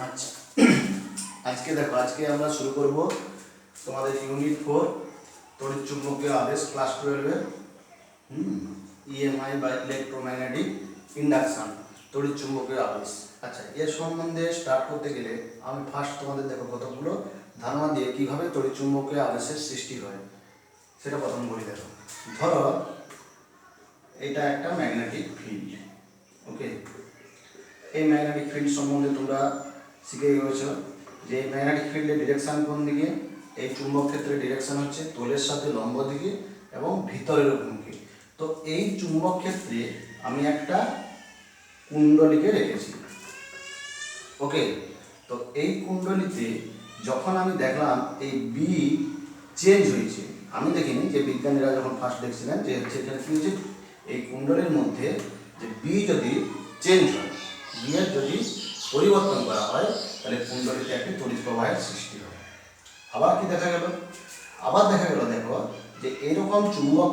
আচ্ছা, আজকে আমরা শুরু করব তোমাদের ইউনিট 4 তড়িৎচুম্বকীয় আবেশ ক্লাস 12 এর ইএমআই বা ইলেকট্রোম্যাগনেটিক ইন্ডাকশন তড়িৎচুম্বকীয় আবেশ। আচ্ছা, এর সম্বন্ধে স্টার্ট করতে গেলে আমি ফার্স্ট তোমাদের দেখো কতগুলো ধারণা দিয়ে কিভাবে তড়িৎচুম্বকীয় আবেশের সৃষ্টি হয় সেটা প্রথম বলি। দেখো, ধরো এটা একটা ম্যাগনেটিক ফিল্ড। ওকে, এই ম্যাগনেটিক ফিল্ড সম্বন্ধে তোমরা শিখে গেছো যে ম্যাগনেটিক ফিল্ডের ডিরেকশন কোন দিকে। এই চুম্বক ক্ষেত্রের ডিরেকশন হচ্ছে তোলের সাথে লম্ব দিকে এবং ভিতরের অভিমুখে। তো এই চুম্বক ক্ষেত্রে আমি একটা কুণ্ডলীকে রেখেছি। ওকে, তো এই কুণ্ডলীতে যখন আমি দেখলাম এই বি চেঞ্জ হয়েছে, আমি দেখিনি যে বিজ্ঞানীরা যখন ফার্স্ট দেখছিলেন যে সেখানে কী হয়েছে, এই কুণ্ডলীর মধ্যে যে বি যদি চেঞ্জ হয়, বি এর যদি পরিবর্তন করা হয়, তাহলে কুণ্ডলীতে একটি তড়িৎ প্রবাহের সৃষ্টি হয়। আবার কি দেখা গেল, দেখো যে এরকম চুম্বক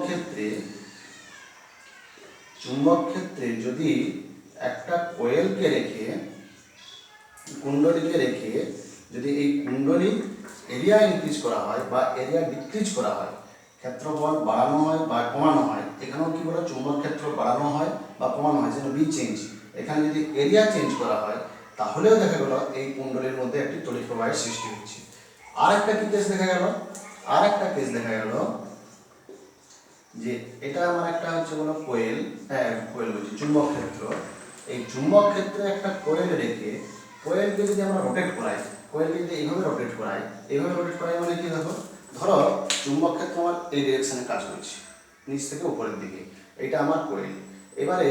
ক্ষেত্রে যদি একটা কোয়েলকে রেখে কুণ্ডলীকে রেখে যদি এই কুণ্ডলী এরিয়া ইনক্রিজ করা হয় বা এরিয়া ডিক্রিজ করা হয়, ক্ষেত্রফল বাড়ানো হয় বা কমানো হয়, এখানেও কি বলে চুম্বক ক্ষেত্র বাড়ানো হয় বা কমানো হয়, যেন বি চেঞ্জ, এখানে যদি এরিয়া চেঞ্জ করা হয় তাহলেও দেখা গেল এই কুণ্ডলীর মধ্যে একটি তড়িৎ প্রবাহের সৃষ্টি হচ্ছে। আর একটা কেস দেখা গেল যে এটা আমার একটা হচ্ছে কোনো কোয়েল বলছি চুম্বক ক্ষেত্র। এই চুম্বক ক্ষেত্রে একটা কোয়েল রেখে কোয়েলকে যদি আমরা রোটেট করাই, এইভাবে রোটেট করাই মানে কি, দেখো ধরো চুম্বক ক্ষেত্র আমার এই ডিরেকশনে কাজ করছে, নিচ থেকে উপরের দিকে, এটা আমার কোয়েল। এবারে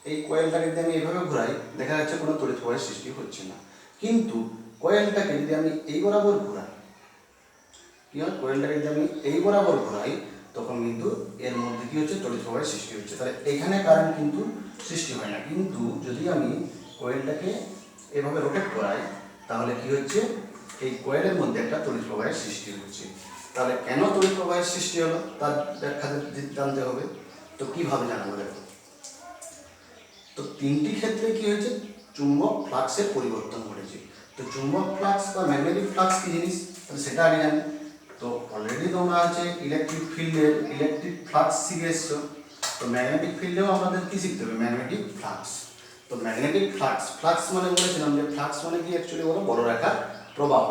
এই কোয়েলটাকে যদি আমি এইভাবে ঘোরাই, দেখা যাচ্ছে কোনো তড়িৎ প্রবাহের সৃষ্টি হচ্ছে না। কিন্তু কোয়েলটাকে যদি আমি এই বরাবর ঘোরাই, কি হয়, কোয়েলটাকে যদি আমি এই বরাবর ঘোরাই, তখন কিন্তু এর মধ্যে কি হচ্ছে, তড়িৎ প্রবাহের সৃষ্টি হচ্ছে। তাহলে এখানে কারেন্ট কিন্তু সৃষ্টি হয় না। কিন্তু যদি আমি কোয়েলটাকে এভাবে রোটেট করাই, তাহলে কি হচ্ছে, এই কোয়েলের মধ্যে একটা তড়িৎ প্রবাহের সৃষ্টি হচ্ছে। তাহলে কেন তড়িৎ প্রবাহের সৃষ্টি হলো তার ব্যাখ্যা জানতে হবে। তো কিভাবে জানাবো, দেখো তো তিনটি ক্ষেত্রে কি হয়েছে, চুম্বক ফ্লাক্সের পরিবর্তন ঘটেছে। তো চুম্বক ফ্লাক্স বা ম্যাগনেটিক ফ্লাক্স কি জিনিস, তাহলে সেটা আগে জানি। তো অলরেডি তোমরা আছে ইলেকট্রিক ফিল্ডের ইলেকট্রিক ফ্লাক্স শিখে এসছো। তো ম্যাগনেটিক ফিল্ডেও আমাদের কি শিখতে হবে, ম্যাগনেটিক ফ্লাক্স। তো ম্যাগনেটিক ফ্লাক্স মানে বলেছিলাম যে ফ্লাক্স মানে কি অ্যাকচুয়ালি হলো বড় রেখার প্রবাহ।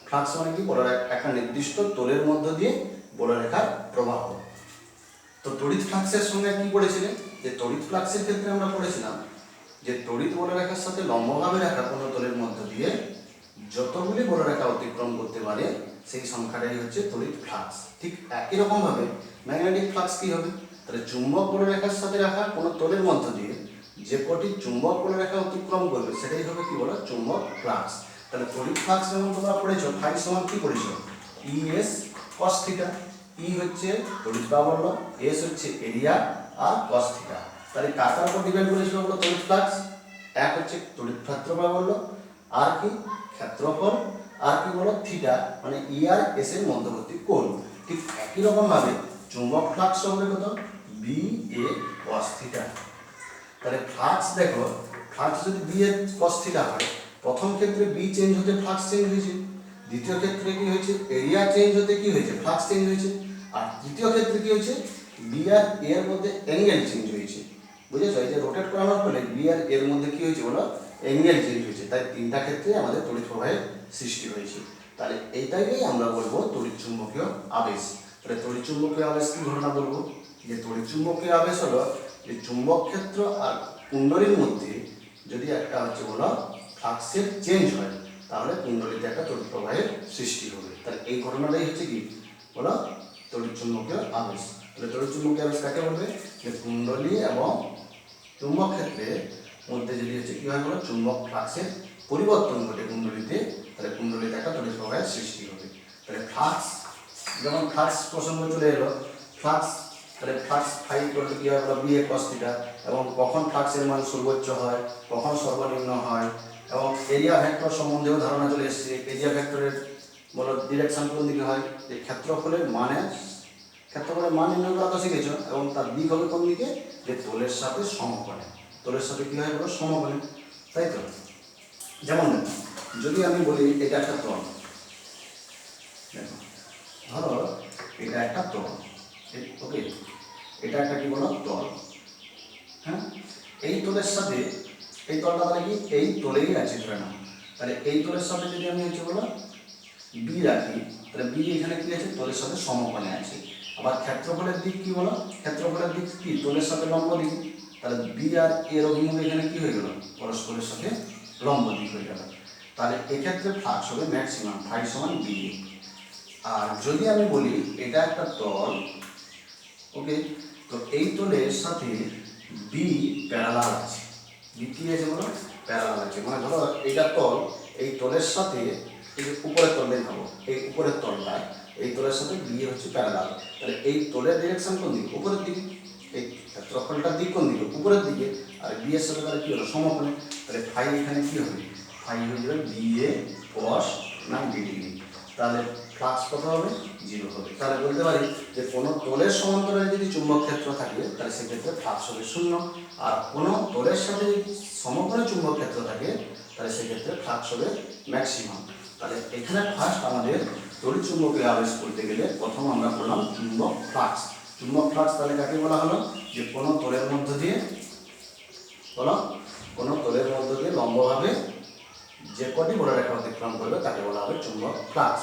ফ্লাক্স মানে কি, বড় একটা নির্দিষ্ট তলের মধ্য দিয়ে বড় রেখার প্রবাহ। তো তড়িৎ ফ্লাক্সের সঙ্গে কি পড়েছিলেন, যে তড়িৎ ফ্লাক্সের ক্ষেত্রে আমরা পড়েছিলাম যে তড়িৎ বলরেখার সাথে লম্বভাবে রাখা কোনো তলের মধ্য দিয়ে যতগুলি বলরেখা অতিক্রম করতে পারে সেই সংখ্যাটাই হচ্ছে তড়িৎ ফ্লাক্স। ঠিক একই রকমভাবে ম্যাগনেটিক ফ্লাক্স কি হবে, তাহলে চুম্বক বলরেখার সাথে রাখা কোনো তলের মধ্য দিয়ে যে কটি চুম্বক বলরেখা অতিক্রম করবে সেটাই হবে কি বলো, চুম্বক ফ্লাক্স। তাহলে তড়িৎ ফ্লাক্স যেমন তোমরা পড়েছো, ফাই সমান কি পড়েছো, ইএস কস থিটা। ই হচ্ছে তড়িৎ প্রাবল্য, এস হচ্ছে এরিয়া, আর কস থিটা। তাহলে কার উপর ডিপেন্ড করেছিল বলো, তড়িৎ ফ্লাক্স। এক হচ্ছে তড়িৎ ক্ষেত্র প্রাবল্য, আর কি ক্ষেত্রফল, আর কি বলো থিটা, মানে ই আর এস এর মধ্যবর্তী কোণ। ঠিক একই রকম ভাবে চুম্বক ফ্লাক্স হবে কত, বি এ কস থিটা। তাহলে ফ্লাক্স দেখো, ফ্লাক্স যদি বি এ কস থিটা হয়, প্রথম ক্ষেত্রে বি চেঞ্জ হতে ফ্লাক্স চেঞ্জ হয়েছে, দ্বিতীয় ক্ষেত্রে কি হয়েছে, এরিয়া চেঞ্জ হতে কি হয়েছে, ফ্লাক্স চেঞ্জ হয়েছে, আর তৃতীয় ক্ষেত্রে কি হয়েছে, বি আর এ এর মধ্যে অ্যাঙ্গেল চেঞ্জ হয়েছে। বুঝেছো, এই যে রোটেট করানোর ফলে বি আর এর মধ্যে কি হয়েছে বলো, অ্যাঙ্গেল চেঞ্জ হয়েছে। তাই তিনটা ক্ষেত্রে আমাদের তড়িৎ প্রবাহের সৃষ্টি হয়েছে। তাহলে এইটাকেই আমরা বলবো তড়িৎ চুম্বকীয় আবেশ। তাহলে তড়িৎ চুম্বকীয় আবেশ কি ঘটনা বলবো, যে তড়িৎ চুম্বকীয় আবেশ হলো যে চুম্বক ক্ষেত্র আর কুণ্ডলীর মধ্যে যদি একটা হচ্ছে বলো ফ্লাক্সের চেঞ্জ হয়, তাহলে কুণ্ডলীতে একটা তড়িৎ প্রবাহের সৃষ্টি হবে। তাহলে এই ঘটনাটাই হচ্ছে কি বলো, তড়িৎ চুম্বকীয় আবেশ। তাহলে তড়িৎ চুম্বকীয় আবেশ কাকে বলবে, যে কুণ্ডলী এবং চুম্বক ক্ষেত্রের মধ্যে যদি হচ্ছে কি হয় বলো, চুম্বক ফ্লাক্সের পরিবর্তন ঘটে কুণ্ডলীতে, তাহলে কুণ্ডলীতে একটা তড়িৎ প্রবাহের সৃষ্টি হবে। তাহলে ফ্লাক্স, যেমন ফ্লাক্স প্রসঙ্গ চলে এলো, ফ্লাক্স, তাহলে ফ্লাক্স ফাই করলে কি হয় বলো, বি এ কস থিটা। এবং কখন ফ্লাক্সের মান সর্বোচ্চ হয়, কখন সর্বনিম্ন হয়, এবং এরিয়া ভেক্টর সম্বন্ধেও ধারণা চলে এসেছে। এরিয়া ভেক্টরের বলো ডিরেকশন কোন দিকে হয়, যে ক্ষেত্রফলের মান নির্ণয় করা তো শিখেছ, এবং তার দিক হবে কোন দিকে, যে তলের সাথে সমকোণে। তলের সাথে কি হয় বলো, সমকোণে, তাই তো। যেমন যদি আমি বলি এটা একটা তল, দেখো ধরো এটা একটা তল, ওকে, এটা একটা কি বলো তল, হ্যাঁ, এই তলের সাথে এই তলটা তাহলে কি এই তলেই আছে ধরে নাও, তাহলে এই তলের সাথে যদি আমি হচ্ছে বলো বি রাখি, তাহলে বি এখানে কি আছে তলের সাথে সমকোণে আছে। আবার ক্ষেত্রফলের দিক কি বলো, ক্ষেত্রফলের দিক কি তলের সাথে লম্ব দিক, তাহলে বি আর এর অভিমুখ এখানে কি হয়ে গেল পরস্পরের সাথে লম্ব দিক হয়ে গেল। তাহলে এক্ষেত্রে ফ্লাক্স হবে ম্যাক্সিমাম ফাই সমান বি। আর যদি আমি বলি এটা একটা তল, ওকে, তো এই তলের সাথে বি প্যারালাল আছে, বি কি আছে বলো প্যারালাল আছে, মানে ধরো এইটা তল, এই তলের সাথে এই উপরের তলটাই ভাবো, এই উপরের তলটা এই তলের সাথে বি হচ্ছে প্যারালাল, তাহলে এই তলের ডিরেকশন কোন দিকে উপরের দিকে, এই ক্ষেত্রফলটার দিক কোন দিকে উপরের দিকে, আর বি এর সাথে তাহলে কি হলো সমকোণে, তাহলে ফাই এখানে কি হবে ফাই হয়ে যাবে বি এ cos 90 ডিগ্রি, তাহলে ফ্লাক্স কত হবে 0 হবে। তাহলে বলতে পারি যে কোনো তলের সমান্তরালে যদি চুম্বক ক্ষেত্র থাকে তাহলে সেক্ষেত্রে ফ্লাক্স হবে 0, আর কোনো তলের সাথে যদি সমকোণে চুম্বক ক্ষেত্র থাকে তাহলে সেক্ষেত্রে ফ্লাক্স হবে ম্যাক্সিমাম। তাহলে এখানে ফার্স্ট আমাদের তড়িৎ চুম্বকীয় আবেশ করতে গেলে প্রথম আমরা করলাম চুম্বক ফ্লাক্স। চুম্বক ফ্লাক্স তাহলে কাকে বলা হলো, যে কোনো তলের মধ্য দিয়ে বলো কোনো তলের মধ্য দিয়ে লম্বভাবে যে কটি বলরেখা অতিক্রম করবে তাকে বলা হবে চুম্বক ফ্লাক্স।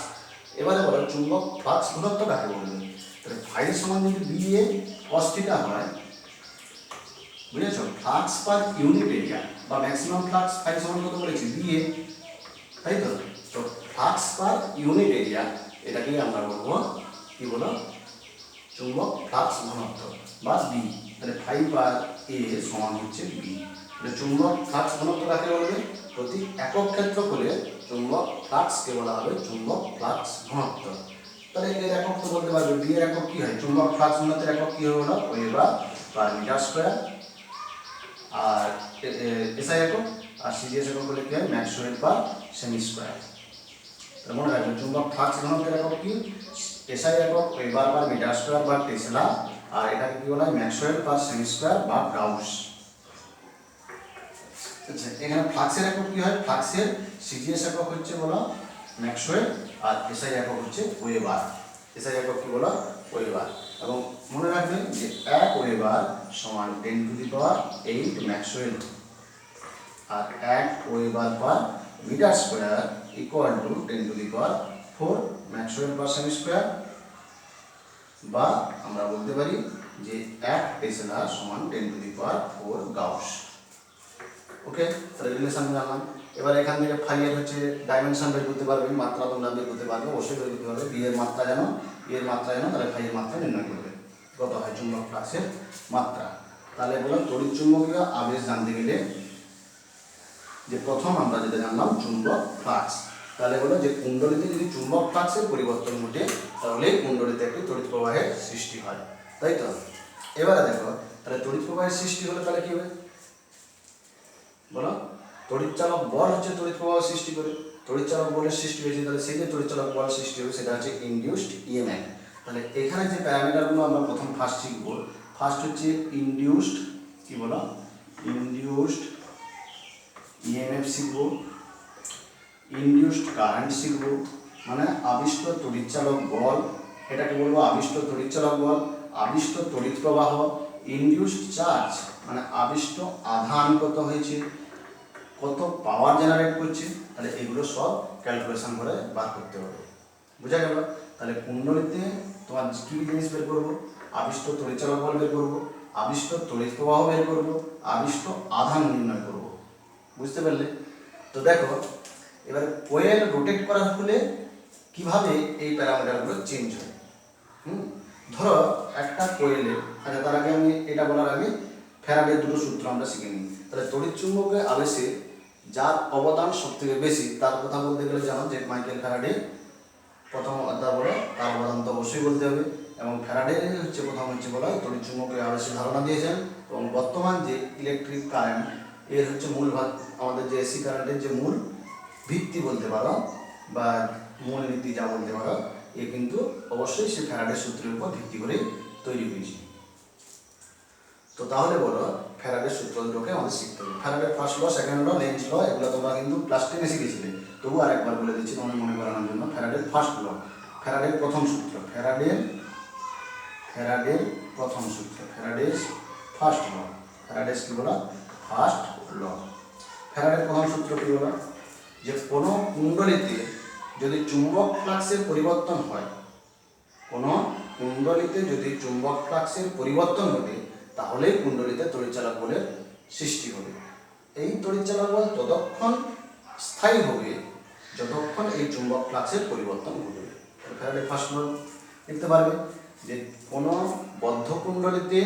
এবারে বলো চুম্বক ফ্লাক্স ঘনত্ব কাকে বলবে, তাহলে ফাই সমান যদি বি এ cos থিটা হয়, বুঝেছো, ফ্লাক্স পার ইউনিট এরিয়া বা ম্যাক্সিমাম ফ্লাক্স ফাই সমান কত বলেছি বি এ, তাই তো, তো ফ্লাক্স পার ইউনিট এরিয়া এটাকেই আমরা বলবো কি বলো চুম্বক ফ্লাক্স ঘনত্ব বা বি, তাহলে ফাই পার এ সমান হচ্ছে বি। তাহলে চুম্বক ফ্লাক্স ঘনত্ব কাকে বলবে, প্রতি একক ক্ষেত্রফলে চুম্বক ফ্লাক্সকে বলা হবে চুম্বক ফ্লাক্স ঘনত্ব। তাহলে এর একক তো বলতে পারবে, বি এর একক কি হয়, চুম্বক ফ্লাক্স ঘনত্বের একক কি হলো ওয়েবার পার মিটার স্কয়ার, আর এসআই একক, আর সিজিএস একক হলে কি হয় ম্যাক্সওয়েল পার সেমি স্কয়ার। তাহলে মনে রাখবেন চুম্বক ফ্লাক্স ঘনত্বের একক কি এসআই একক ওয়েবার পার মিটার স্কয়ার বা টেসলা, আর এটাকে কি বলা হয় ম্যাক্সওয়েল পার সেমি স্কয়ার বা গাউস। আচ্ছা, এখানে ফ্লাক্সের একক কি হয়, ফ্লাক্সের সিজিএস একক হচ্ছে বলো ম্যাক্সওয়েল, আর এসআই একক হচ্ছে ওয়েবার, এসআই একক কি বলো ওয়েবার। এবং মনে রাখবেন যে 1 ওয়েবার সমান 10⁸ ম্যাক্সওয়েল, আর 1 weber per metre square equal to 10⁴ maxwell per সেমি স্কয়ার, বা আমরা বলতে পারি যে 1 টেসলা সমান 10⁴ গাউস। ওকে, তাহলে রিলেশন জানলাম। এবার এখান থেকে ফাই এর হচ্ছে ডাইমেনশন বের করতে পারবে, মাত্রা তোমরা বের করতে পারবে, অবশ্যই বের করতে পারবে, বি এর মাত্রা জানো, বি এর মাত্রা জানো, তাহলে ফাই এর মাত্রা নির্ণয় করবে কত হয় চুম্বক ফ্লাক্সের মাত্রা। তাহলে বলো তড়িৎ চুম্বকীয় আবেশ জানতে গেলে যে প্রথম আমরা যেটা জানলাম চুম্বক ফ্লাক্স, তাহলে বলো যে কুণ্ডলীতে যদি চুম্বক ফ্লাক্সের পরিবর্তন ঘটে তাহলে কুণ্ডলীতে একটি তড়িৎ প্রবাহের সৃষ্টি হয়, তাই তো। এবারে দেখো তাহলে তড়িৎ প্রবাহের সৃষ্টি হলে তাহলে কি হবে বলো, তড়িৎচালক বল হচ্ছে তড়িৎ প্রবাহ সৃষ্টি করে, তড়িৎচালক বলের সৃষ্টি হয়েছে, তাহলে সেই যে তড়িৎচালক বল সৃষ্টি হবে সেটা হচ্ছে ইনডিউসড ইএমএফ। তাহলে এখানে যে প্যারামিটারগুলো আমরা প্রথম ফার্স্ট শিখব, ফার্স্ট হচ্ছে ইনডিউসড কি বলো ইনডিউসড ইএমএফ শিখব, ইনডিউসড কারেন্ট শিখব, মানে আবিষ্ট তড়িৎচালক বল, এটাকে বলবো আবিষ্ট তড়িৎচালক বল, আবিষ্ট তড়িৎ প্রবাহ, ইনডিউসড চার্জ মানে আবিষ্ট আধান কত হয়েছে, কত পাওয়ার জেনারেট করছে, তাহলে এগুলো সব ক্যালকুলেশন করে বার করতে হবে, বুঝা গেল। তাহলে কুণ্ডলীতে তোমার কী জিনিস বের করবো, আবিষ্ট তড়িৎচালক বল বের করবো, আবিষ্ট তড়িৎ প্রবাহ বের করবো, আবিষ্ট আধান নির্ণয় করবো, বুঝতে পারলে। তো দেখো এবারে কোয়েল রোটেট করার ফলে কিভাবে এই প্যারামিটারগুলো চেঞ্জ হয়। ধরো একটা কোয়েলের, আচ্ছা তার আগে আমি এটা বলার আগে ফ্যারাডের দুটো সূত্র আমরা শিখে নিই। তাহলে তড়িৎ চুম্বকের আবেশে যার অবদান সবথেকে বেশি তার কথা বলতে গেলে জানো যে মাইকেল ফ্যারাডে প্রথম অধ্যায় বলো, তার অবদান তো অবশ্যই বলতে হবে। এবং ফ্যারাডে হচ্ছে প্রথম হচ্ছে বলা তড়িৎ চুম্বকের আবেশের ধারণা দিয়েছেন, এবং বর্তমান যে ইলেকট্রিক কারেন্ট এর হচ্ছে মূল আমাদের যে এসি কারেন্টের যে মূল ভিত্তি বলতে পারো বা মূল নীতি যা বলতে পারো, এ কিন্তু অবশ্যই সে ফ্যারাডের সূত্রের উপর ভিত্তি করে তৈরি হয়েছে। তো তাহলে বলো ফ্যারাডের সূত্র দুটোকে আমাদের শিখতে হবে। ফ্যারাডের first law, second law, Lenz law, এগুলো তোমরা কিন্তু ক্লাস 10 শিখেছিলে, তবু আরেকবার বলে দিচ্ছি তোমাদের মনে করানোর জন্য। ফ্যারাডের ফার্স্ট ল, ফ্যারাডের প্রথম সূত্র, ফ্যারাডের প্রথম সূত্র, ফ্যারাডের ফার্স্ট ল, ফ্যারাডের কি বলা, ফার্স্ট ল। ফ্যারাডের প্রথম সূত্র কি বলা, যে কোনো কুণ্ডলীতে যদি চুম্বক ফ্লাক্সের পরিবর্তন হয়, কোনো কুণ্ডলীতে যদি চুম্বক ফ্লাক্সের পরিবর্তন ঘটে, তাহলেই কুণ্ডলীতে তড়িৎচালক বলের সৃষ্টি হবে। এই তড়িৎচালক বল ততক্ষণ স্থায়ী হবে যতক্ষণ এই চুম্বক ফ্লাক্সের পরিবর্তন ঘটবে। ফ্যারাডের ফার্স্ট ল লিখতে পারবে যে কোনো বদ্ধ কুণ্ডলীতে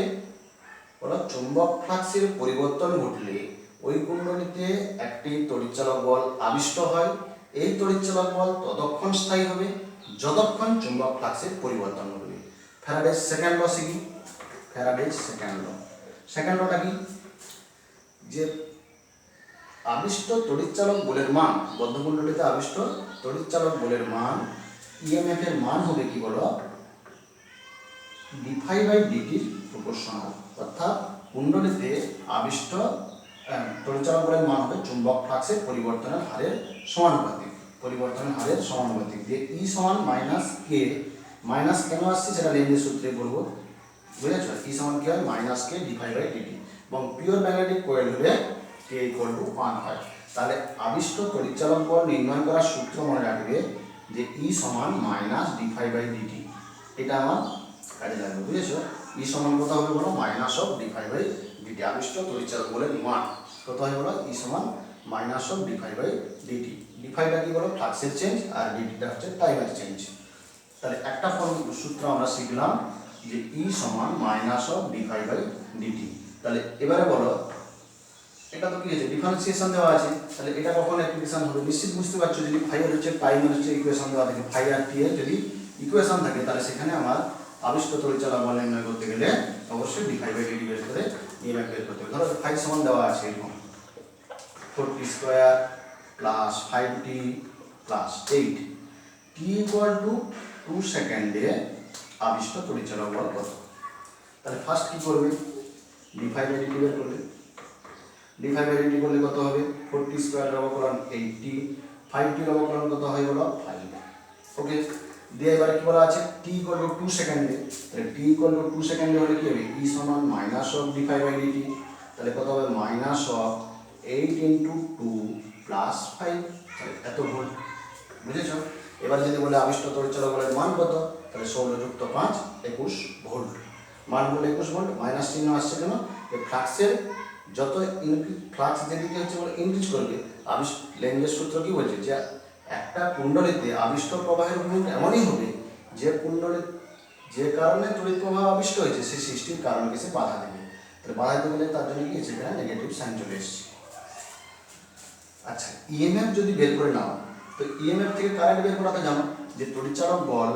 কোনো চুম্বক ফ্লাক্সের পরিবর্তন ঘটলে ওই কুণ্ডলীতে একটি তড়িৎচালক বল আবিষ্ট হয়। এই তড়িৎচালক বল ততক্ষণ স্থায়ী হবে যতক্ষণ চুম্বক ফ্লাক্সের পরিবর্তন ঘটবে। ফ্যারাডের সেকেন্ড ল শিখি। ফ্যারাডের সেকেন্ড লটা কি, যে আবিষ্ট তড়িৎচালক বলের মান, বদ্ধকুণ্ডলীতে আবিষ্ট তড়িৎচালক বলের মান, ইএমএফ এর মান হবে কি বলো, dφ/dt প্রপোর্শনাল। অর্থাৎ কুণ্ডলীতে আবিষ্ট তড়িৎচালক বলের মান হবে চুম্বক ফ্লাক্সের পরিবর্তনের হারের সমানুপাতিক, যে E সমান মাইনাস কে, মাইনাস কেন আসছে সেটা লেঞ্জের সূত্রে বলবো, বুঝেছো? E সমান কি হয়, মাইনাস কে dφ/dt, এবং পিওর ম্যাগনেটিক কয়েল হলে k = 1 হয়। তাহলে আবিষ্ট তড়িৎচালক বল নির্ণয় করার সূত্র মনে রাখবে যে E সমান মাইনাস dφ/dt, এটা আমার কাজে লাগবে, বুঝেছো? E সমান কত হবে বলো, মাইনাস অফ dφ/dt। আবিষ্ট তড়িৎচালক বলের মান কত হয় বলো, E সমান মাইনাস অফ dφ/dt। dφটা কি বলো, ফ্লাক্সের চেঞ্জ, আর dtটা হচ্ছে টাইমের চেঞ্জ। তাহলে একটা সূত্র আমরা শিখলাম যে E সমান মাইনাস অফ dφ/dt। তাহলে এবারে বলো, এটা তো কি আছে, ডিফারেন্সিয়েশন দেওয়া আছে, তাহলে এটা কখন অ্যাপ্লিকেশন হবে নিশ্চিত বুঝতে পারছো। যদি ফাই এর হচ্ছে টাইমের হচ্ছে ইকুয়েশন দেওয়া থাকে, ফাই আর টি এর যদি ইকুয়েশন থাকে, তাহলে সেখানে আমার আবিষ্ট তড়িৎচালক বল নির্ণয় করতে গেলে অবশ্যই dφ/dt বের করে ইএমএফ বের করতে হবে। ধরো ফাই সমান দেওয়া আছে এরকম 4t² plus 5t plus 8, t = 2 সেকেন্ডে আবিষ্ট তড়িৎচালক বল কত। তাহলে ফার্স্ট কি করবে, dφ/dt বের করবে। dφ/dt করলে কত হবে, 4t² এর অবকলন 8t, 5t এর অবকলন কত হয় বলো, 5। ওকে, দিয়ে এবারে কি বলা আছে, t = 2 সেকেন্ডে। তাহলে t = 2 সেকেন্ডে হলে কি হবে, E সমান মাইনাস অফ dφ/dt। তাহলে কত হবে, মাইনাস অফ 8 × 2 প্লাস 5, তাহলে এত ভোল্ট, বুঝেছো? এবার যদি বলে আবিষ্ট তড়িৎচালক বলের মান কত, তাহলে 16 যুক্ত 5 21 ভোল্ট। মান বলে 21 ভোল্ট, মাইনাস চিহ্ন আসছে কেন, যে ফ্লাক্সের যত ফ্লাক্স যেদিকে হচ্ছে বলে ইনক্রিজ করবে। লেঞ্জের সূত্র কি বলছে, যে একটা কুণ্ডলীতে আবিষ্ট প্রবাহের গুণ এমনই হবে যে কুণ্ডলী যে কারণে তড়িৎ প্রবাহ আবিষ্ট হয়েছে সেই সৃষ্টির কারণকে সে বাধা দেবে। তাহলে বাধা দিতে গেলে তার জন্য কি সেখানে নেগেটিভ সাইন চলে এসেছে। আচ্ছা, ইএমএফ যদি বের করে নাও, তো ইএমএফ থেকে কারেন্ট বের করাতে জানো যে তড়িৎচালক বল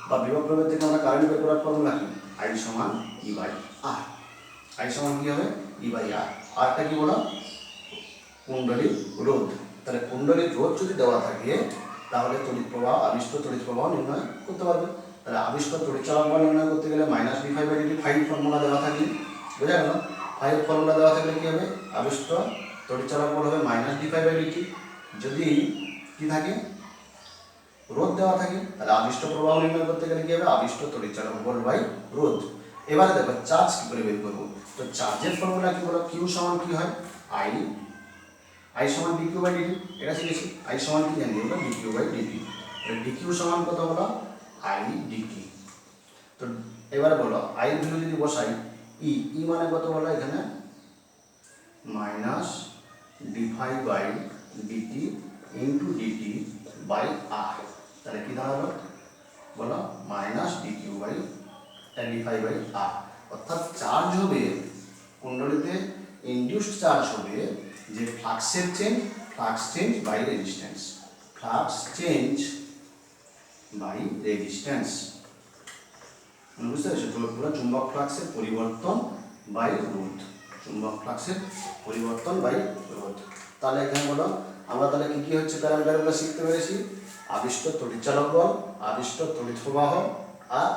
বা বিভব প্রভেদ থেকে আমরা কারেন্ট বের করার ফর্মুলা কি, I সমান E/R। I সমান কি হবে, E/R। আরটা কি বলো, কুণ্ডলীর রোধ। তাহলে কুণ্ডলীর রোধ যদি দেওয়া থাকে তাহলে তড়িৎ প্রবাহ, আবিষ্ট তড়িৎ প্রবাহ নির্ণয় করতে পারবে। তাহলে আবিষ্ট তড়িৎচালক বল নির্ণয় করতে গেলে মাইনাস dφ/dt 5 ফর্মুলা দেওয়া থাকলে, বোঝা গেল? 5 ফর্মুলা দেওয়া থাকলে কি হবে, আবিষ্ট তড়িৎচালক বল হবে মাইনাস dφ/dt। যদি কি থাকে, রোধ দেওয়া থাকে, তাহলে আবিষ্ট প্রবাহ নির্ণয় করতে গেলে কি হবে, আবিষ্ট তড়িৎচালক বল বাই রোধ। এবারে দেখো চার্জ কি করে বের করবো, তো চার্জের ফর্মুলা কি বলো, Q সমান কি হয়, I সমান dq/dt, এটা শিখেছি। I সমান কি জানি আমরা, dq/dt। dq সমান কত বলো, I dt। তো এবারে বলো I এর ভ্যালু যদি বসাই, E মানে কত বলো, এখানে minus dφ/dt into dt by r, তাহলে কি দাঁড়ালো বলো, মাইনাস dφ/r। অর্থাৎ চার্জ হবে কুণ্ডলীতে, ইনডিউসড চার্জ হবে যে ফ্লাক্স চেঞ্জ বাই রেজিস্ট্যান্স, বুঝতে পেরেছো? পুরো চুম্বক ফ্লাক্সের পরিবর্তন বাই রোধ, তাহলে এখানে বলো আমরা তাহলে কি হচ্ছে প্যারামিটারগুলো শিখতে পেরেছি, আবিষ্ট তড়িৎচালক বল, আবিষ্ট তড়িৎ প্রবাহ আর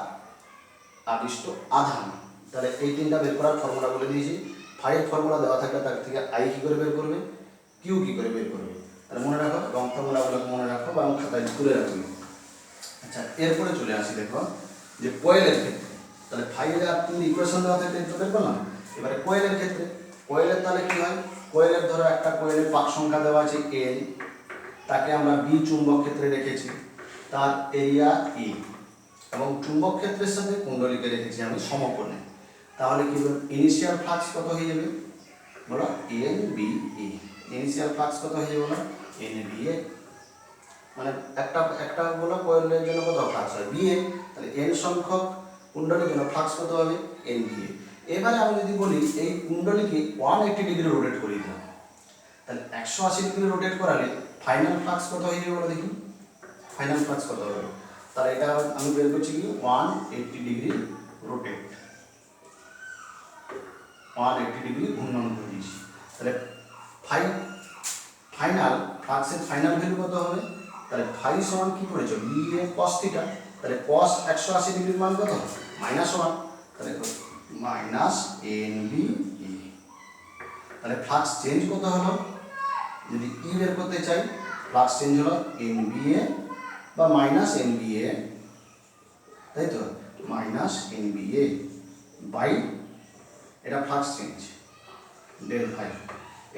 আবিষ্ট আধান। তাহলে এই তিনটা বের করার ফর্মুলা বলে দিয়েছি। ফাইয়ের ফর্মুলা দেওয়া থাকলে তার থেকে আই কী করে বের করবে, কিউ কী করে বের করবে। তাহলে মনে রাখো এবং ফর্মুলাগুলোকে মনে রাখো বা খাতায় তুলে রাখবে। আচ্ছা, এরপরে চলে আসি দেখো যে কয়েলের ক্ষেত্রে। তাহলে ফাইয়ের আর তুমি ইকুয়েশন দেওয়া থাকলে এটা বের করলাম। এবারে কয়েলের ক্ষেত্রে, কয়েলের তাহলে কি হয়, কয়েলের ধরো একটা কয়েলের পাক সংখ্যা দেওয়া আছে এন, তাকে আমরা বি চুম্বক ক্ষেত্রে রেখেছি, তার এরিয়া ই, এবং চুম্বক ক্ষেত্রের সাথে কুণ্ডলীকে রেখেছি আমি সমকোণে। তাহলে কি বলবো, ইনিশিয়াল ফ্লাক্স কত হয়ে যাবে বলো, N B E. Initial flux কত হয়ে যাবে বলো, এন বি এ। মানে একটা বলো কয়েলের জন্য কত ফ্লাক্স হয় বি এ, তাহলে এন সংখ্যক কুণ্ডলীর জন্য ফ্লাক্স কত হবে, এন বি এ। এবারে আমি যদি বলি এই কুণ্ডলীকে 180 ডিগ্রি রোটেট করিয়ে দিলাম, তাহলে 180 ডিগ্রি রোটেট করালে ফাইনাল ফ্লাক্স কত হয়ে যাবে বলো দেখি, ফাইনাল ফ্লাক্স কত হবে। তাহলে এটা আমি বের করছি কি 180 ডিগ্রি রোটেট, 180 ডিগ্রি ঘূর্ণন করে দিয়েছি। তাহলে ফাইনাল ফ্লাক্সের ফাইনাল ভ্যালু কত হবে, তাহলে ফাই সমান কি পড়েছ বি এ কস থিটা, তাহলে কস 180 ডিগ্রির মান কত -1, তাহলে মাইনাস এন বি ই। তাহলে ফ্লাক্স চেঞ্জ কত হলো, যদি ই বের করতে চাই ফ্লাক্স চেঞ্জ হলো এন বি এ বা মাইনাস এন বি এ, তাই তো, minus N B A by এটা ফ্লাক্স চেঞ্জ ডেল ফাই।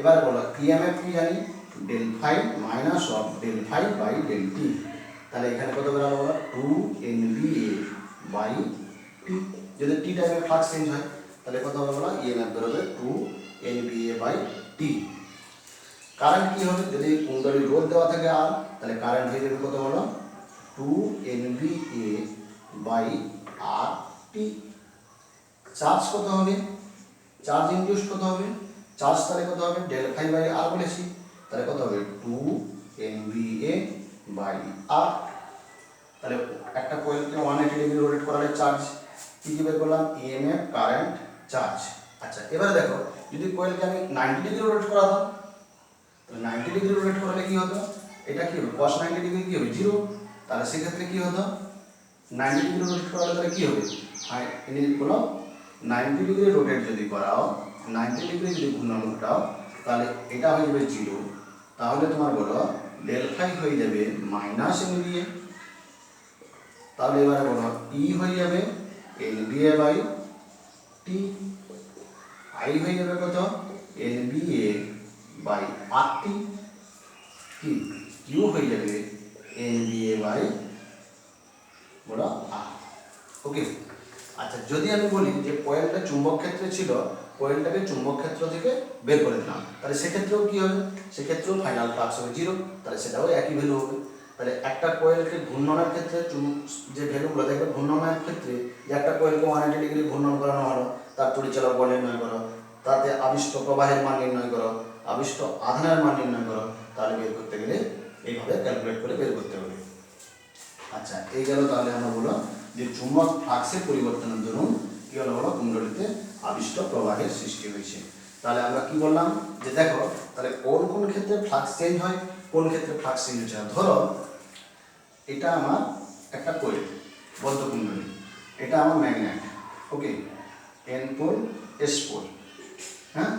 এবার বলো ইএমএফ কি জানি, del phi minus of del phi by del t. তাহলে এখানে কত বেরোলো বলো 2 N B A by t. যদি টি টাইমে ফ্লাক্স চেঞ্জ হয় তাহলে কত হবে বলো, ইএমএফ বেরোবে 2 N B A by t. Current কি হবে, যদি কুণ্ডলীর রোধ দেওয়া থাকে আর, তাহলে কারেন্ট হয়ে যাবে কত বলো 2 N B A by r t. Charge কত হবে, চার্জ ইনডিউস কত হবে, চার্জ তাহলে কত হবে ডেল ফাই বাই আর বলেছি, তাহলে কত হবে 2 এন বি এ বাই আর। তাহলে একটা কয়েলকে 180 ডিগ্রি রোটেট করালে চার্জ কি বের করলাম, ইএমএফ কারেন্ট চার্জ। আচ্ছা, এবারে দেখো যদি কয়েলকে আমি 90 ডিগ্রি রোটেট করাতাম, তাহলে 90 ডিগ্রি রোটেট করলে কি হতো, এটা কি হবে cos 90 ডিগ্রি কি হবে 0, তাহলে সেক্ষেত্রে কি হতো 90 ডিগ্রি রোটেট করালে তাহলে কি হবে, ইনি বলো 90 ডিগ্রি রোটেট যদি করাও, 90 ডিগ্রি যদি ঘূর্ণন ঘটাও, তাহলে এটা হয়ে যাবে 0। তাহলে তোমার বলো ডেল ফাই হয়ে যাবে মাইনাস এন বি এ। তাহলে এবারে বলো ই হয়ে যাবে N B A by t, I হয়ে যাবে কত N B A by r t, কি কিউ হয়ে যাবে এন বি এ বাই বলো আর। ওকে। আচ্ছা, যদি আমি বলি যে কয়েলটা চুম্বক ক্ষেত্রে ছিল, কয়েলটাকে চুম্বক ক্ষেত্র থেকে বের করে দিলাম, তাহলে সেক্ষেত্রেও কি হবে, সেক্ষেত্রেও ফাইনাল ফ্লাক্স হবে 0, তাহলে সেটাও একই ভ্যালু হবে। তাহলে একটা কয়েলকে ঘূর্ণনের ক্ষেত্রে যে ভ্যালুগুলো দেখবে, ঘূর্ণনের ক্ষেত্রে যে একটা কয়েলকে 180 ডিগ্রি ঘূর্ণন করানো হলো, তার পরিচালক বল নির্ণয় করো, তাতে আবিষ্ট প্রবাহের মান নির্ণয় করো, আবিষ্ট আধানের মান নির্ণয় করো, তাহলে বের করতে গেলে এইভাবে ক্যালকুলেট করে বের করতে হবে। আচ্ছা, এই গেল তাহলে আমরা বললাম যে চুম্বক ফ্লাক্সের পরিবর্তনের জন্য কি হলো বলো, কুণ্ডলীতে আবিষ্ট প্রবাহের সৃষ্টি হয়েছে। তাহলে আমরা কি বললাম যে দেখো তাহলে কোন কোন ক্ষেত্রে ফ্লাক্স চেঞ্জ হয়, কোন ক্ষেত্রে ফ্লাক্স চেঞ্জ হচ্ছে না। ধরো এটা আমার একটা কয়েল বদ্ধ কুণ্ডলী, এটা আমার ম্যাগনেট, ওকে, এন পোল এস পোল। হ্যাঁ,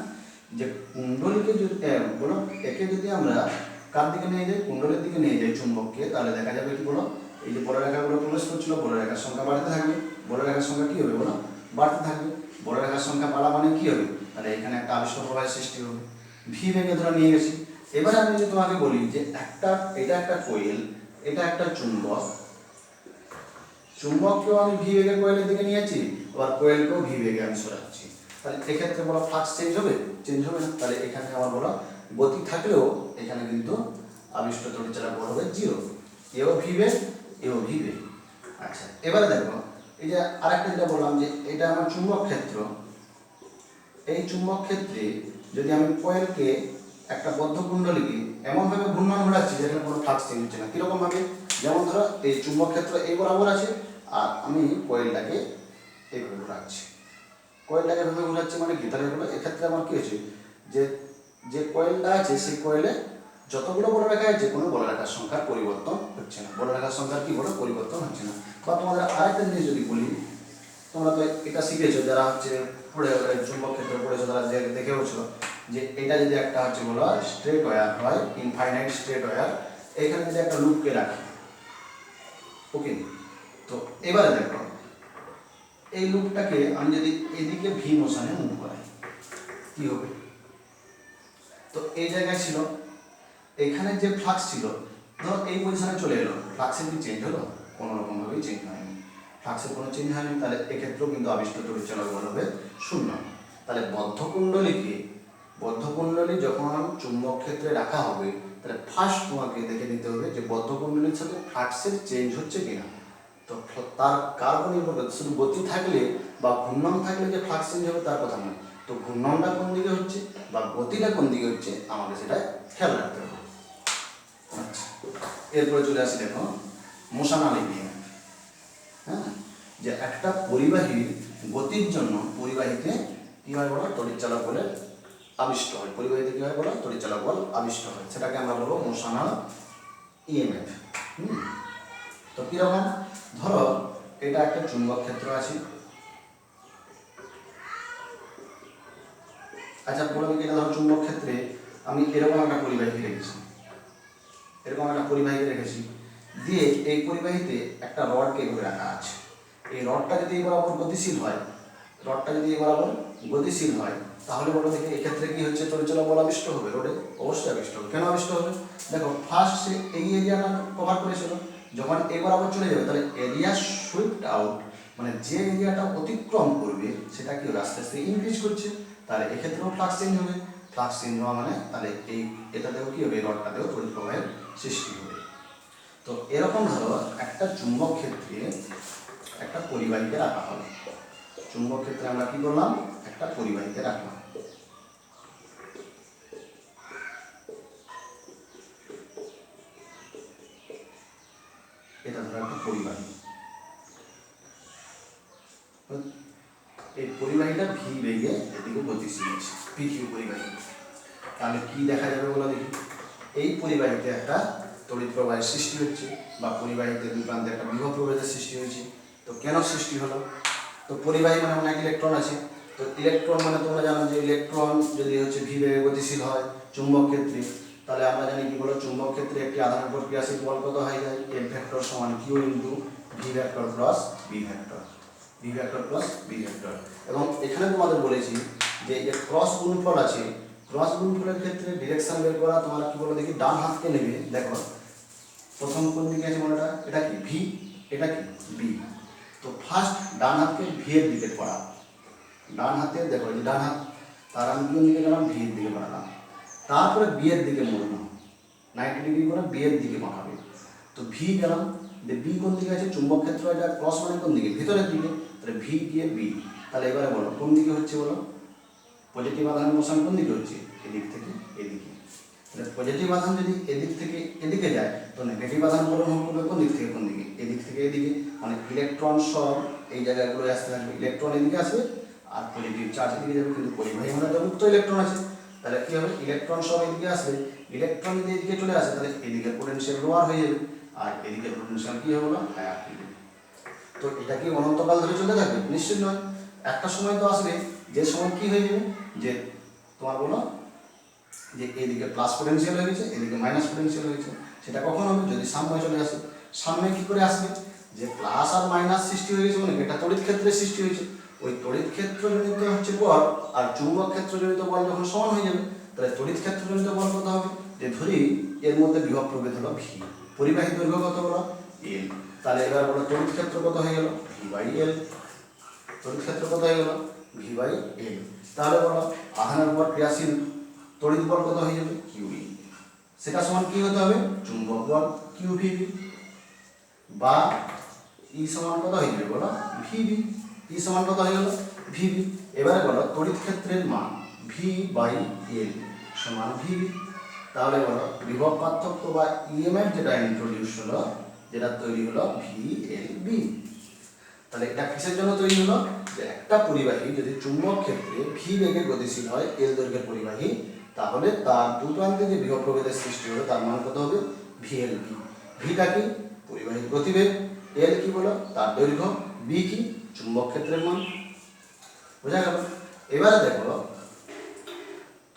যে কুণ্ডলীকে যদি বলো একে যদি আমরা কার দিকে নিয়ে যাই, কুণ্ডলের দিকে নিয়ে যাই চুম্বককে, তাহলে দেখা যাবে কি বলো, এই যে বড় রেখাগুলো প্রবেশ করছিল, বড় রেখার সংখ্যা বাড়তে থাকবে, বড় রেখার সংখ্যা কি হবে বলো, বাড়তে থাকবে। বড় রেখার সংখ্যা বাড়া মানে কি হবে, তাহলে এখানে একটা আবিষ্ট প্রবাহের সৃষ্টি হবে। ভি ভেঙে ধরে নিয়ে গেছি। এবারে আমি যদি তোমাকে বলি যে এটা একটা কোয়েল, এটা একটা চুম্বক, চুম্বককেও আমি ভি বেগে কোয়েলের দিকে নিয়েছি, আবার কোয়েলকেও ভি বেগে আমি সরাচ্ছি, তাহলে এক্ষেত্রে বলো ফ্লাক্স চেঞ্জ হবে, চেঞ্জ হবে না। তাহলে এখানে আমার বলো গতি থাকলেও এখানে কিন্তু আবিষ্ট তড়িৎচালক বল হবে 0, এও ভি বেগ এও ভি বেগ। আচ্ছা, এবারে দেখো এই যে আরেকটা যেটা বললাম যে এটা আমার চুম্বক ক্ষেত্র, এই চুম্বক ক্ষেত্রে যদি আমি কয়েলকে একটা বদ্ধ কুণ্ডলীকে এমনভাবে ঘূর্ণন ঘোরাচ্ছি যেখানে কোনো ফ্লাক্স চেঞ্জ হচ্ছে না, কীরকম ভাবে, যেমন ধরো এই চুম্বক ক্ষেত্র এই বরাবর আছে আর আমি কয়েলটাকে এইভাবে ঘোরাচ্ছি, কয়েলটাকে এভাবে ঘোরাচ্ছি মানে কি, তাহলে এক্ষেত্রে আমার কি হচ্ছে যে যে কয়েলটা আছে সেই কয়েলে যতগুলো বড় রেখা আছে কোনো বড় রেখার সংখ্যার পরিবর্তন হচ্ছে না, বড় রেখার সংখ্যার কি বড় পরিবর্তন হচ্ছে না। বা তোমাদের আরেকটা জিনিস যদি বলি তোমরা তো এটা শিখেছো, যারা হচ্ছে পড়ে চুম্বক ক্ষেত্র পড়েছো তারা দেখেওছো যে এটা যদি একটা হচ্ছে বলো স্ট্রেট ওয়্যার হয়, ইনফাইনাইট স্ট্রেট ওয়্যার, এখানে যদি একটা লুপকে রাখি, ওকে। তো এবারে দেখো এই লুপটাকে আমি যদি এদিকে ভি মোশনে মুভ করাই কি হবে? তো এই জায়গায় ছিল, এখানে যে ফ্লাক্স ছিল ধরো এই পজিশনে চলে এলো, ফ্লাক্সের কি চেঞ্জ হলো? কোনো রকমভাবেই চেঞ্জ হয়নি, ফ্লাক্সের কোনো চেঞ্জ হয়নি, তাহলে এক্ষেত্রেও কিন্তু আবিষ্ট তড়িৎ চলক বল হবে শূন্য। তাহলে বদ্ধকুণ্ডলী যখন চুম্বক ক্ষেত্রে রাখা হবে, তাহলে ফার্স্ট তোমাকে দেখে নিতে হবে যে বদ্ধকুণ্ডলীর সাথে ফ্লাক্সের চেঞ্জ হচ্ছে কিনা। তো তার কার উপর নির্ভর করছে? শুধু গতি থাকলে বা ঘূর্ণন থাকলে যে ফ্লাক্স চেঞ্জ হবে তার কথা নয়, তো ঘূর্ণনটা কোন দিকে হচ্ছে বা গতিটা কোন দিকে হচ্ছে আমাকে সেটা খেয়াল রাখতে হবে। আচ্ছা, এরপরে চলে আসি দেখো মোশনাল ইএমএফ। হ্যাঁ, যে একটা পরিবাহীর গতির জন্য পরিবাহীতে কি হয় বলো? তড়িৎচালক বলে আবিষ্ট হয়। পরিবাহীতে কি হয় বলো? তড়িৎচালক বল আবিষ্ট হয়, সেটাকে আমরা বলবো মোশনাল ইএমএফ। তো কিরকম? ধরো এটা একটা চুম্বক ক্ষেত্র আছে, আচ্ছা বলো এটা ধরো চুম্বক ক্ষেত্রে আমি এরকম একটা পরিবাহী রেখেছি, দিয়ে এই পরিবাহীতে একটা রডকে এভাবে রাখা আছে। এই রডটা যদি এই বরাবর গতিশীল হয়, তাহলে বলো দেখি এক্ষেত্রে কি হচ্ছে? তড়িৎচালক বল আবিষ্ট হবে রোডে? অবশ্যই আবিষ্ট হবে। কেন আবিষ্ট হবে? দেখো ফার্স্ট সে এই এরিয়াটা কভার করেছিল, যখন এই বরাবর চলে যাবে তাহলে এরিয়া সুইপড আউট, মানে যে এরিয়াটা অতিক্রম করবে সেটা কি আস্তে আস্তে ইনক্রিজ করছে, তাহলে এক্ষেত্রেও ফ্লাক্স চেঞ্জ হবে। ফ্লাক্স চেঞ্জ হওয়া মানে তাহলে এই এটাতেও কি হবে? রডটাতেও তড়িৎ প্রবাহের সৃষ্টি হবে। তো এরকম ধরো একটা চুম্বক ক্ষেত্রে একটা পরিবাহীকে রাখা হলো, চুম্বক ক্ষেত্রে আমরা কি করলাম? একটা পরিবাহীকে রাখলাম। এটা ধরো একটা পরিবাহী, এই পরিবাহীটা ভি বেগে এদিকে গতিশীল আছে, পিকিউ পরিবাহী। তাহলে কি দেখা যাবে বলো দেখি? এই পরিবাহীতে একটা তড়িৎ প্রবাহের সৃষ্টি হচ্ছে, বা পরিবাহীতে দুই প্রান্তে একটা বিভব প্রবাহের সৃষ্টি হয়েছে। তো কেন সৃষ্টি হলো? তো পরিবাহী মানে অনেক ইলেকট্রন আছে, তো ইলেকট্রন মানে তোমরা জানো যে ইলেকট্রন যদি হচ্ছে ভি বেগে গতিশীল হয় চুম্বক ক্ষেত্রে, তাহলে আমরা জানি কি বলো? চুম্বক ক্ষেত্রে একটি আধানের উপর ক্রিয়াশীল বল কত হয়ে যায়? এফ ভেক্টর সমান Q into V vector plus B vector, এবং এখানে তোমাদের বলেছি যে ক্রস গুণফল আছে, ক্রস গুণফলের ক্ষেত্রে ডিরেকশন বের করা তোমরা কি বলো দেখি? ডান হাতকে নেবে, দেখো প্রথম কোন দিকে আছে মনে? এটা কি ভি, এটা কি বি। তো ফার্স্ট ডান হাতকে ভি এর দিকে পড়া, ডান হাতে দেখো এই ডান হাত, তার আমি কোন দিকে গেলাম? ভি এর দিকে পড়ালাম, তারপরে বি এর দিকে মোড়লাম, 90 ডিগ্রি করে বি এর দিকে পাঠাবে। তো ভি গেলাম, যে বি কোন দিকে আছে? চুম্বক ক্ষেত্র এটা ক্রস মানে কোন দিকে? ভিতরের দিকে, তাহলে ভি গিয়ে বি। তাহলে এবারে বলো কোন দিকে হচ্ছে বলো? পজিটিভ আধানের মোশন কোন দিকে হচ্ছে? এদিক থেকে এদিকে। তাহলে পজিটিভ আধান যদি এদিক থেকে এদিকে যায়, তো নেগেটিভ আধান বলন হবে কোন দিক থেকে কোন দিকে? এদিক থেকে এদিকে। মানে ইলেকট্রন সব এই জায়গাগুলো আসতে থাকবে, ইলেকট্রন এদিকে আসবে আর পজিটিভ চার্জ এদিকে যাবে, কিন্তু পরিবাহী মানে তো মুক্ত ইলেকট্রন আছে, তাহলে কি হবে? ইলেকট্রন সব এদিকে আসবে, ইলেকট্রন যদি এদিকে চলে আসে তাহলে এদিকে পোটেনশিয়াল লোয়ার হয়ে যাবে, আর এদিকে পোটেনশিয়াল কি হবে না? হায়ার হয়ে যাবে। তো এটা কি অনন্তকাল ধরে চলে থাকবে? নিশ্চয়ই নয়, একটা সময় তো আসবে যে সময় কি হয়ে যাবে, যে তোমার বলো যে এদিকে প্লাস পোটেনশিয়াল হয়ে গেছে, এদিকে মাইনাস পোটেনশিয়াল হয়েছে। সেটা কখন হবে? যদি সামনে চলে আসে। সামনে কি করে আসবে? যে প্লাস আর মাইনাস সৃষ্টি হয়ে গেছে, মানে এটা তড়িৎ ক্ষেত্রে সৃষ্টি হয়েছে, ওই তড়িৎ ক্ষেত্র জনিত হচ্ছে বল আর চুম্বক ক্ষেত্র জনিত বল যখন সমান হয়ে যাবে, তাহলে তড়িৎ ক্ষেত্র জনিত বল কত হবে? যে ধরি এর মধ্যে বিভব প্রভেদ হলো ভি, পরিবাহী দৈর্ঘ্য কত বলো? এল। তাহলে এবার বলো তড়িৎ ক্ষেত্র কত হয়ে গেল? V by L. তড়িৎ ক্ষেত্র কত হয়ে গেল? V by L. তাহলে বলো আধানের উপর ক্রিয়াশীল তড়িৎ বল কত হয়ে যাবে? কিউই। সেটা সমান কি হতে হবে? চুম্বক বল কিউ ভিবি, বা ই সমান কত হয়ে যাবে বলো? ভিবি। ই সমান কত হয়ে গেল? ভিবি। এবারে বলো তড়িৎ ক্ষেত্রের মান ভি বাই এল সমান ভিবি। তাহলে বলো বিভব পার্থক্য বা ইএমএফ যেটা ইন্ট্রোডিউস হলো, যেটা তৈরি হলো ভি এল বি। তাহলে এটা কিসের জন্য তৈরি হলো? যে একটা পরিবাহী যদি চুম্বক ক্ষেত্রে ভি বেগে গতিশীল হয়, এল দৈর্ঘ্যের পরিবাহী, তাহলে তার দু প্রান্তে যে বিভব প্রভেদের সৃষ্টি হবে তার মান কত হবে? V L B. ভিটা কি? পরিবাহীর গতিবেগ, এল কি বলো? তার দৈর্ঘ্য, বি কি? চুম্বক ক্ষেত্রের মান। বোঝা গেল? এবারে দেখো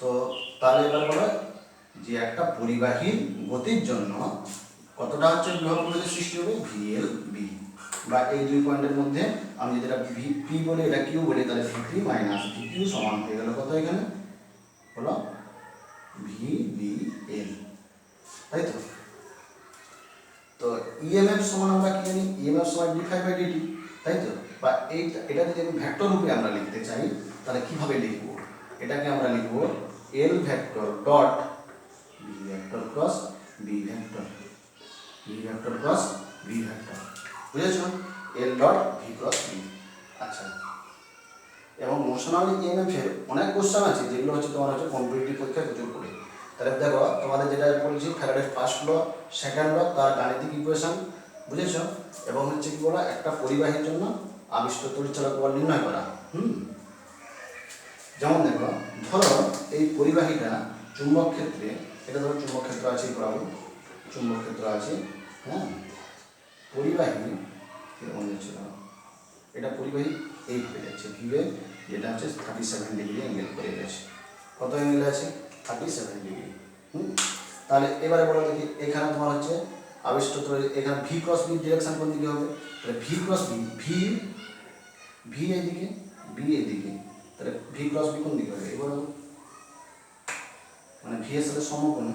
তো, তাহলে এবার বলো যে একটা পরিবাহীর গতির জন্য কতটা হচ্ছে বিভব গোলকের সৃষ্টি হবে, ভিএল বি, বা এই দুই পয়েন্টের মধ্যে আমি যেটা পি বলি এটা কিউ বলি, তাহলে ভিপি মাইনাস ভিকিউ সমান হয়ে গেল কত এখানে বলো, ভিবিএল, তাই তো? তো ইএমএফ সমান আমরা কি জানি, ইএমএফ সমান d∅/dt, তাই তো? বা এটা যদি আমি ভেক্টর রূপে আমরা লিখতে চাই তাহলে কিভাবে লিখব, এটাকে আমরা লিখব L vector dot B vector cross B vector, B vector cross B vector, বুঝেছো? L dot V cross B. আচ্ছা, এবং মোশনাল ইএমএফ এর অনেক কোশ্চেন আছে যেগুলো হচ্ছে তোমার হচ্ছে কম্পিটিটিভ পরীক্ষায় প্রচুর পড়ে। তাহলে দেখো তোমাদের যেটা বলছি ফ্যারাডের ফার্স্ট ল, সেকেন্ড ল, তার গাণিতিক ইকুয়েশন, বুঝেছো? এবং হচ্ছে কি বলা, একটা পরিবাহীর জন্য আবিষ্ট তড়িৎচালক বল নির্ণয় করা। যেমন দেখো, ধরো এই পরিবাহীটা চুম্বক ক্ষেত্রে, এটা ধরো চুম্বক ক্ষেত্র আছে, বরাবর চুম্বক ক্ষেত্র আছে, হ্যাঁ, পরিবাহী কিরকম যাচ্ছে, এটা পরিবাহী এইভাবে যাচ্ছে, ভিবে যেটা হচ্ছে 37 ডিগ্রি অ্যাঙ্গেল করে গেছে। কত অ্যাঙ্গেল আছে, 37 ডিগ্রি। তাহলে এবারে বলো দেখি, এখানে তোমার হচ্ছে আবিষ্ট তড়িৎ, এখানে ভি ক্রস বি ডিরেকশন কোন দিকে হবে, তাহলে ভি ক্রস বি, ভি এইদিকে, বি এইদিকে, তাহলে ভি ক্রস বি কোন দিকে হবে, এবার মানে ভি এর সাথে সমকোণে,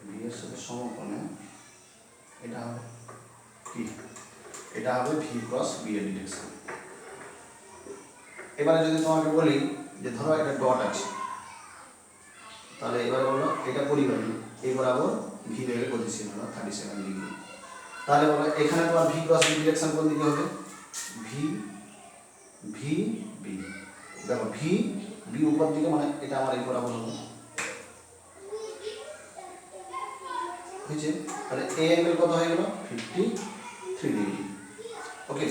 ভি এর সাথে সমকোণে এটা হবে কি, এটা হবে ভি ক্রস বি এর ডিরেকশন। এবারে যদি তোমাকে বলি যে ধরো একটা ডট আছে, তাহলে এবারে বলো এটা পরিবাহী, এই বরাবর ভি বেগে গতিশীল হলো 37 ডিগ্রি। তাহলে বলো এখানে তোমার ভি ক্রস বি ডিরেকশন কোন দিকে হবে, ভি ভি বি, দেখো ভি বি উপর দিকে, মানে এটা আমার এই বরাবর হলো, বুঝছে? তাহলে এই অ্যাঙ্গেল কত হয়ে গেল, 53 ডিগ্রি। ওকে,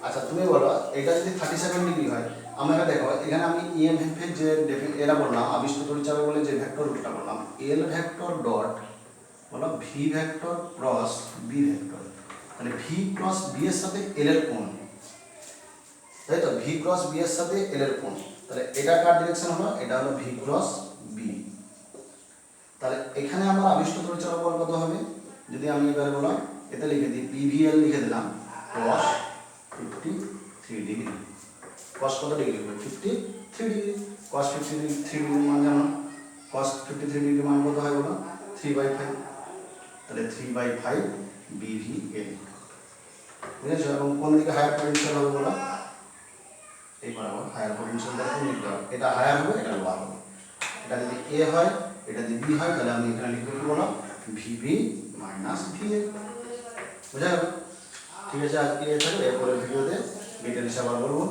আচ্ছা তুমি বলো এটা যদি 37 ডিগ্রি হয়, আমরা দেখো এখানে আমি ইএমএফ এর যে এরা বললাম আবিষ্ট তড়িৎচালক বলে যে ভেক্টর রূপটা বললাম, এল ভেক্টর ডট বলো V vector cross B vector, তাহলে ভি ক্রস বি এর সাথে এল এর কোণ, তাই তো? ভি ক্রস বি এর সাথে এল এর কোণ, তাহলে এটা কার ডিরেকশন হলো, এটা হলো ভি ক্রস বি। তাহলে এখানে আমার আবিষ্ট তড়িৎচালক বল কত হবে, যদি আমি এবারে বললাম এটা লিখে দিই, পিভিএল লিখে দিলাম cos 53 ডিগ্রি, cos কত ডিগ্রি হবে, 53 ডিগ্রি, cos 53 ডিগ্রি মান জানো, cos 53 ডিগ্রি মান কত হয় বলো, 3/5, তাহলে 3/5 বিভিএল, বুঝেছো? এবং কোন দিকে হায়ার পটেনশিয়াল হবে বলো, এই বরাবর হায়ার পটেনশিয়াল দ্বারা কোন দিকে হবে, এটা হায়ার হবে, এটা লোয়ার হবে। এটা যদি এ হয়, এটা যদি বি হয়, তাহলে আমি এখানে লিখব কি বলো, ভিবি মাইনাস ভিএ, বুঝা গেল? ঠিক আছে, আজকে এই থাকবে, এরপরের ভিডিওতে বিটের হিসাব আর বলবো।